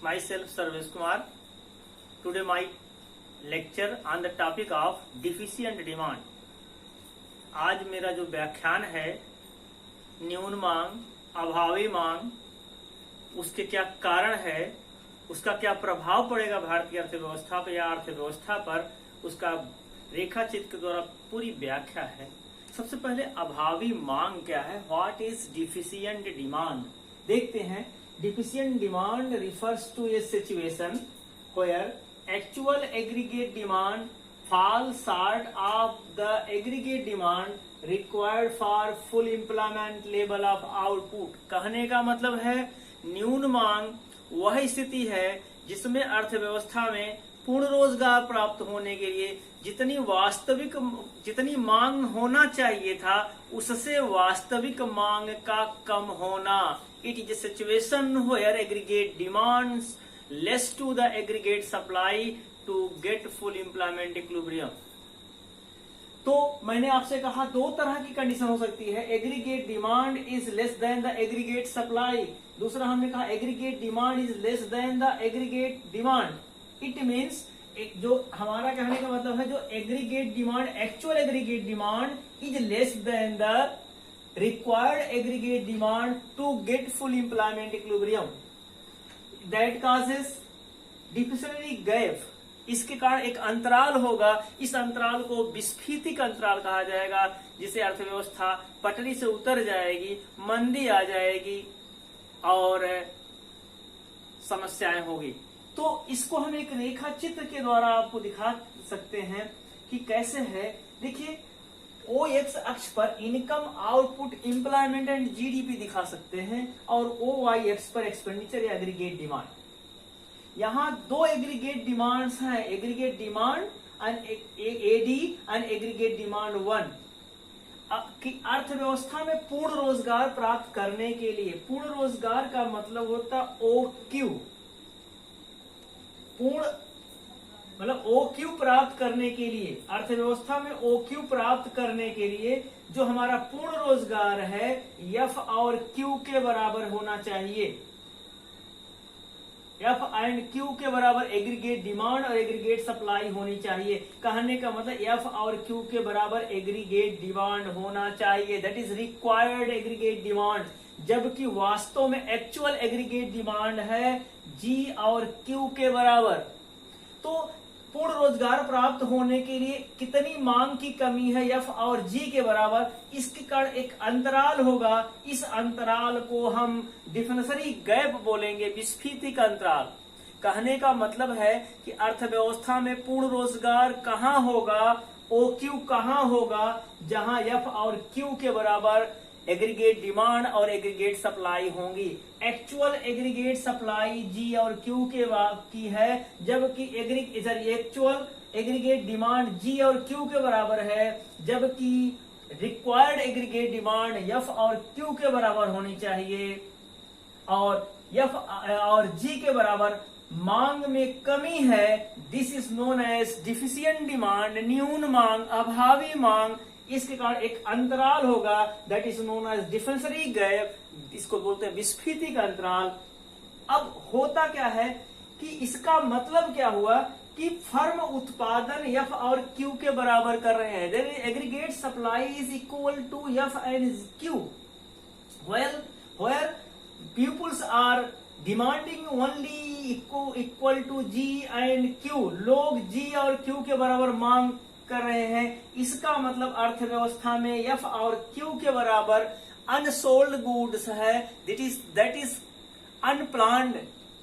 myself Sarvesh Kumar. Today my lecture on the topic of deficient demand. आज मेरा जो व्याख्यान है न्यून मांग, अभावी मांग, उसके क्या कारण है, उसका क्या प्रभाव पड़ेगा भारतीय अर्थव्यवस्था पर या अर्थव्यवस्था पर, उसका रेखा चित्र के द्वारा पूरी व्याख्या है। सबसे पहले अभावी मांग क्या है, व्हाट इज डिफिशिएंट डिमांड, देखते हैं। Deficient demand refers to a situation where actual aggregate demand falls short of the aggregate demand required for full employment level of output। कहने का मतलब है न्यून मांग वह स्थिति है जिसमें अर्थव्यवस्था में पूर्ण रोजगार प्राप्त होने के लिए जितनी मांग होना चाहिए था उससे वास्तविक मांग का कम होना। It is a situation where aggregate demands less to the aggregate supply to get full employment equilibrium. तो मैंने आपसे कहा दो तरह की कंडीशन हो सकती है, aggregate demand is less than the aggregate supply, दूसरा हमने कहा aggregate demand is less than the aggregate demand. It means जो हमारा कहने का मतलब है जो aggregate demand, actual aggregate demand is less than the required aggregate demand to get full employment equilibrium. That causes deficiency gap. इसके कारण एक अंतराल होगा, इस अंतराल को विस्फीतिक अंतराल कहा जाएगा, जिसे अर्थव्यवस्था पटरी से उतर जाएगी, मंदी आ जाएगी और समस्याएं होगी। तो इसको हम एक रेखा चित्र के द्वारा आपको दिखा सकते हैं कि कैसे है। देखिए ओ एक्स अक्ष पर income, output, employment and GDP दिखा सकते हैं और ओ वाई एक्स पर एक्सपेंडिचर या एग्रीगेट डिमांड। यहां दो एग्रीगेट डिमांड्स हैं, aggregate demand AD and aggregate demand 1 कि अर्थव्यवस्था में पूर्ण रोजगार प्राप्त करने के लिए, पूर्ण रोजगार का मतलब होता ओ क्यू, पूर्ण मतलब ओ क्यू प्राप्त करने के लिए, अर्थव्यवस्था में ओ क्यू प्राप्त करने के लिए जो हमारा पूर्ण रोजगार है एफ और क्यू के बराबर होना चाहिए। एफ एंड क्यू के बराबर एग्रीगेट डिमांड और एग्रीगेट सप्लाई होनी चाहिए। कहने का मतलब एफ और क्यू के बराबर एग्रीगेट डिमांड होना चाहिए, that is required aggregate demand, जबकि वास्तव में एक्चुअल एग्रीगेट डिमांड है जी और क्यू के बराबर। तो पूर्ण रोजगार प्राप्त होने के लिए कितनी मांग की कमी है एफ और जी के बराबर, इसके कारण एक अंतराल होगा, इस अंतराल को हम डिफिनेशनरी गैप बोलेंगे, विस्फीतिक अंतराल। कहने का मतलब है कि अर्थव्यवस्था में पूर्ण रोजगार कहां होगा, ओ क्यू कहां होगा, जहां एफ और क्यू के बराबर एग्रीगेट डिमांड और एग्रीगेट सप्लाई होंगी। एक्चुअल एग्रीगेट सप्लाई जी और क्यू के की है, जबकि एक्चुअल एग्रीगेट डिमांड जी और क्यू के बराबर है, जबकि रिक्वायर्ड एग्रीगेट डिमांड एफ और क्यू के बराबर होनी चाहिए और एफ और जी के बराबर मांग में कमी है। This is known as deficient demand, न्यून मांग, अभावी मांग। इसके कारण एक अंतराल होगा, that is known as deflationary gap, इसको बोलते हैं विस्फीतिक अंतराल। अब होता क्या है कि इसका मतलब क्या हुआ कि फर्म उत्पादन एफ और क्यू के बराबर कर रहे हैं, there aggregate supply is equal to F and Q, where peoples are demanding only equal to G and Q, लोग जी और क्यू के बराबर मांग कर रहे हैं। इसका मतलब अर्थव्यवस्था में एफ और क्यू के बराबर अनसोल्ड गुड्स है, दैट इज अनप्लान्ड।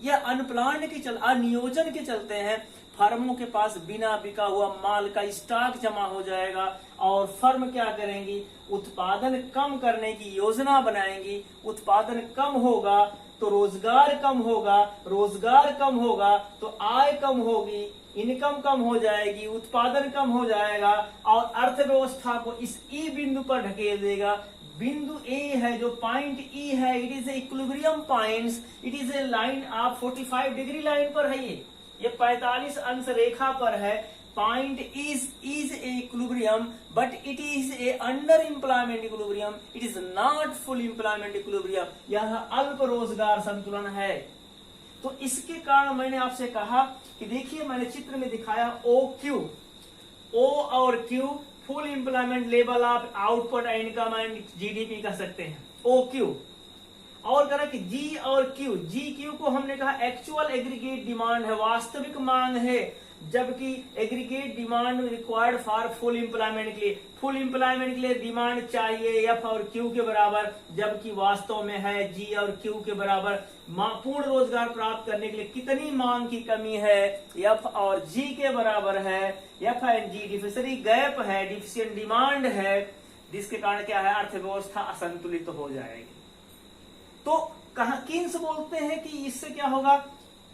या अनप्लान्ड के अनियोजन के चलते हैं फर्मों के पास बिना बिका हुआ माल का स्टॉक जमा हो जाएगा और फर्म क्या करेंगी, उत्पादन कम करने की योजना बनाएंगी। उत्पादन कम होगा तो रोजगार कम होगा, रोजगार कम होगा तो आय कम होगी, इनकम कम हो जाएगी, उत्पादन कम हो जाएगा और अर्थव्यवस्था को इस ई बिंदु पर ढकेल देगा। बिंदु ए है जो पॉइंट ई है, it is A equilibrium points, it is A line आप 45 डिग्री लाइन पर है, ये 45 अंश रेखा पर है। point is a equilibrium, but it is a under employment equilibrium. It is not full employment equilibrium. यह अल्प रोजगार संतुलन है। तो इसके कारण मैंने आपसे कहा कि देखिए मैंने चित्र में दिखाया OQ, O और Q full employment level of output income and GDP कह सकते हैं OQ। और कह रहा कि G और Q, GQ को हमने कहा एक्चुअल एग्रीगेट डिमांड है, वास्तविक मांग है, जबकि aggregate demand required for full employment के लिए, फुल एम्प्लॉयमेंट के लिए डिमांड चाहिए F और Q के बराबर, जबकि वास्तव में है G और Q के बराबर। पूर्ण रोजगार प्राप्त करने के लिए कितनी मांग की कमी है, F और G के बराबर है, F एंड G डिफिशरी गैप है, डिफिशिएंट डिमांड है, जिसके कारण क्या है, अर्थव्यवस्था असंतुलित हो जाएगी। तो कहा किन्स बोलते हैं कि इससे क्या होगा,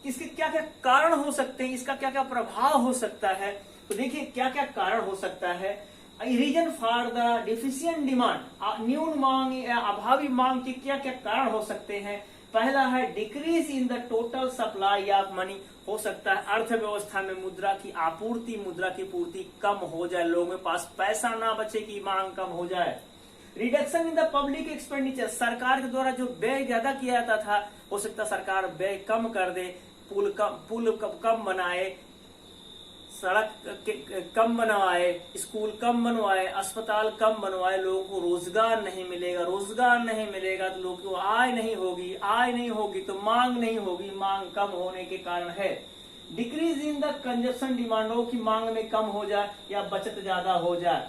इसके क्या क्या कारण हो सकते हैं, इसका क्या क्या प्रभाव हो सकता है। तो देखिए क्या क्या कारण हो सकता है। Reason for the deficient demand, न्यून मांग या अभावी मांग के क्या क्या कारण हो सकते हैं। पहला है decrease in the total supply of money, हो सकता है अर्थव्यवस्था में मुद्रा की पूर्ति कम हो जाए, लोगों के पास पैसा ना बचे कि मांग कम हो जाए। Reduction in the public expenditure, सरकार के द्वारा जो व्यय ज्यादा किया जाता था, हो सकता है सरकार व्यय कम कर दे, पुल कम बनाए, सड़क कम बनवाए, स्कूल कम बनवाए, अस्पताल कम बनवाए, लोगों को रोजगार नहीं मिलेगा, तो लोगों को आय नहीं होगी तो मांग नहीं होगी, मांग कम होने के कारण है। Decrease in the consumption demand, लोगों की मांग में कम हो जाए या बचत ज्यादा हो जाए।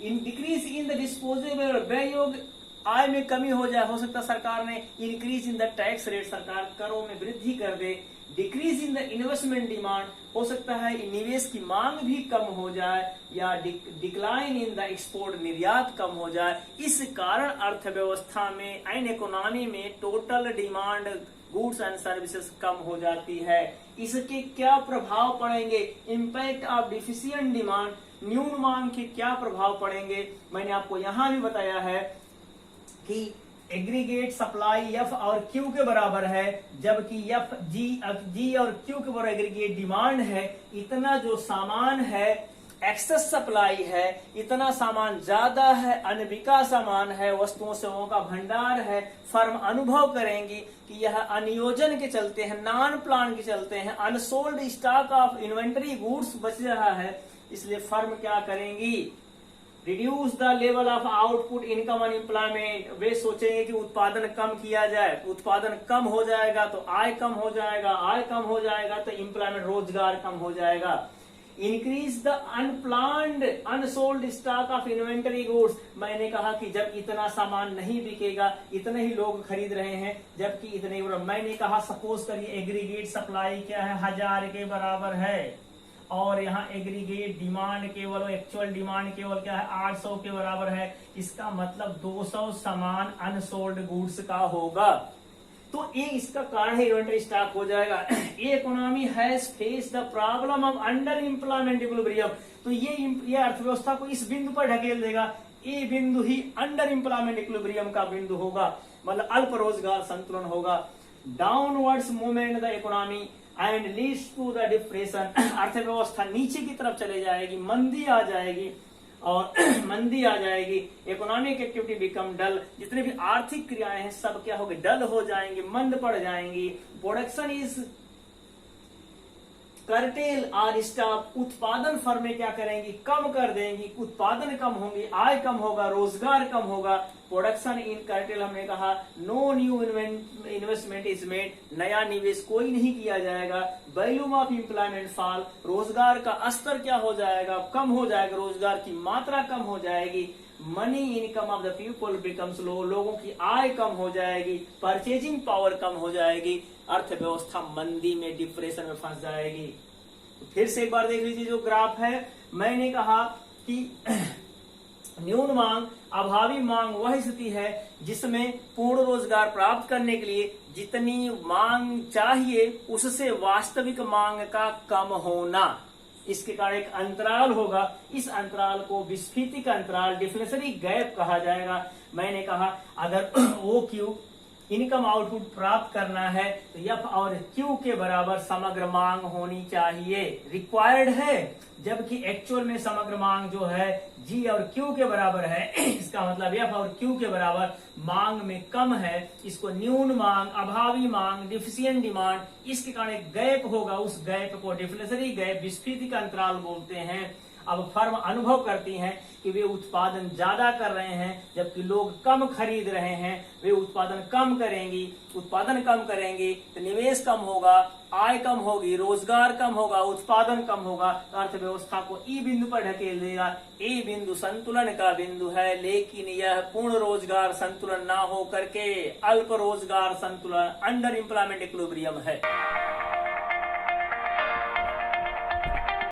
डिक्रीज इन द डिस्पोजेबल, व्यय योग्य आय में कमी हो जाए, हो सकता है सरकार ने increase in the tax rate, सरकार करों में वृद्धि कर दे। Decrease in the investment demand, हो सकता है निवेश की मांग भी कम हो जाए, या डिक्लाइन इन द एक्सपोर्ट, निर्यात कम हो जाए। इस कारण अर्थव्यवस्था में एंड इकोनॉमी में total demand goods and services कम हो जाती है। इसके क्या प्रभाव पड़ेंगे, इम्पैक्ट ऑफ डिफिशिएंट डिमांड, न्यून मांग के क्या प्रभाव पड़ेंगे, मैंने आपको यहां भी बताया है कि एग्रीगेट सप्लाई F और Q के बराबर है, जबकि G और Q के बराबर एग्रीगेट डिमांड है। इतना जो सामान है एक्सेस सप्लाई है, इतना सामान ज्यादा है, अनबिका सामान है, वस्तुओं सेवाओं का भंडार है। फर्म अनुभव करेंगी कि यह अनियोजन के चलते हैं, नॉन प्लान के चलते हैं, unsold stock of inventory goods बच रहा है, इसलिए फर्म क्या करेंगी, reduce the level of output income and employment, वे सोचेंगे कि उत्पादन कम किया जाए, उत्पादन कम हो जाएगा तो आय कम हो जाएगा, आय कम हो जाएगा तो एम्प्लॉयमेंट रोजगार कम हो जाएगा। Increase the unplanned unsold stock of inventory goods, मैंने कहा कि जब इतना सामान नहीं बिकेगा, इतने ही लोग खरीद रहे हैं, जबकि इतने, मैंने कहा सपोज करिए एग्रीगेट सप्लाई क्या है, 1000 के बराबर है, और यहाँ एग्रीगेट डिमांड केवल, एक्चुअल डिमांड केवल क्या है, 800 के बराबर है। इसका मतलब 200 सामान अनसोल्ड गुड्स का होगा। तो ये इसका कारण है, इन्वेंटरी स्टॉक हो जाएगा। ये economy has face the problem of under employment equilibrium, तो ये अर्थव्यवस्था को इस बिंदु पर ढकेल देगा। ये बिंदु ही अंडर एम्प्लॉयमेंट इक्विलिब्रियम का बिंदु होगा, मतलब अल्प रोजगार संतुलन होगा। Downwards movement the economy and leads to the depression, अर्थव्यवस्था नीचे की तरफ चले जाएगी, मंदी आ जाएगी, और मंदी आ जाएगी। इकोनॉमिक एक्टिविटी बिकम डल, जितने भी आर्थिक क्रियाएं हैं सब क्या होगी, डल हो जाएंगी, मंद पड़ जाएंगी। प्रोडक्शन इज कर्टेल और स्टॉप, उत्पादन फर्में क्या करेंगी, कम कर देंगी, उत्पादन कम होंगे, आय कम होगा, रोजगार कम होगा। प्रोडक्शन इन कर्टेल, हमने कहा no new investment is made, नया निवेश कोई नहीं किया जाएगा। वैल्यूम ऑफ एम्प्लॉयमेंट फॉल, रोजगार का स्तर क्या हो जाएगा, कम हो जाएगा, रोजगार की मात्रा कम हो जाएगी। Money income of the people becomes low, लोगों की आय कम हो जाएगी, परचेजिंग पावर कम हो जाएगी, अर्थव्यवस्था मंदी में, डिप्रेशन में फंस जाएगी। तो फिर से एक बार देख लीजिए जो ग्राफ है, मैंने कहा कि न्यून मांग, अभावी मांग वह स्थिति है जिसमें पूर्ण रोजगार प्राप्त करने के लिए जितनी मांग चाहिए उससे वास्तविक मांग का कम होना। इसके कारण एक अंतराल होगा, इस अंतराल को विस्फीति का अंतराल, डिफ्लेशनरी गैप कहा जाएगा। मैंने कहा अगर OQ इनकम आउटपुट प्राप्त करना है तो एफ और क्यू के बराबर समग्र मांग होनी चाहिए, रिक्वायर्ड है, जबकि एक्चुअल में समग्र मांग जो है जी और क्यू के बराबर है। इसका मतलब एफ और क्यू के बराबर मांग में कम है, इसको न्यून मांग, अभावी मांग, डिफिशिएंट डिमांड, इसके कारण एक गैप होगा, उस गैप को डिफ्लेशनरी गैप, विस्फीति का अंतराल बोलते हैं। अब फर्म अनुभव करती हैं कि वे उत्पादन ज्यादा कर रहे हैं जबकि लोग कम खरीद रहे हैं, वे उत्पादन कम करेंगी, उत्पादन कम करेंगी तो निवेश कम होगा, आय कम होगी, रोजगार कम होगा, उत्पादन कम होगा, अर्थव्यवस्था को ई बिंदु पर ढकेल देगा। ए बिंदु संतुलन का बिंदु है, लेकिन यह पूर्ण रोजगार संतुलन ना हो करके अल्प रोजगार संतुलन, अंडर एम्प्लॉयमेंट इक्विलिब्रियम है।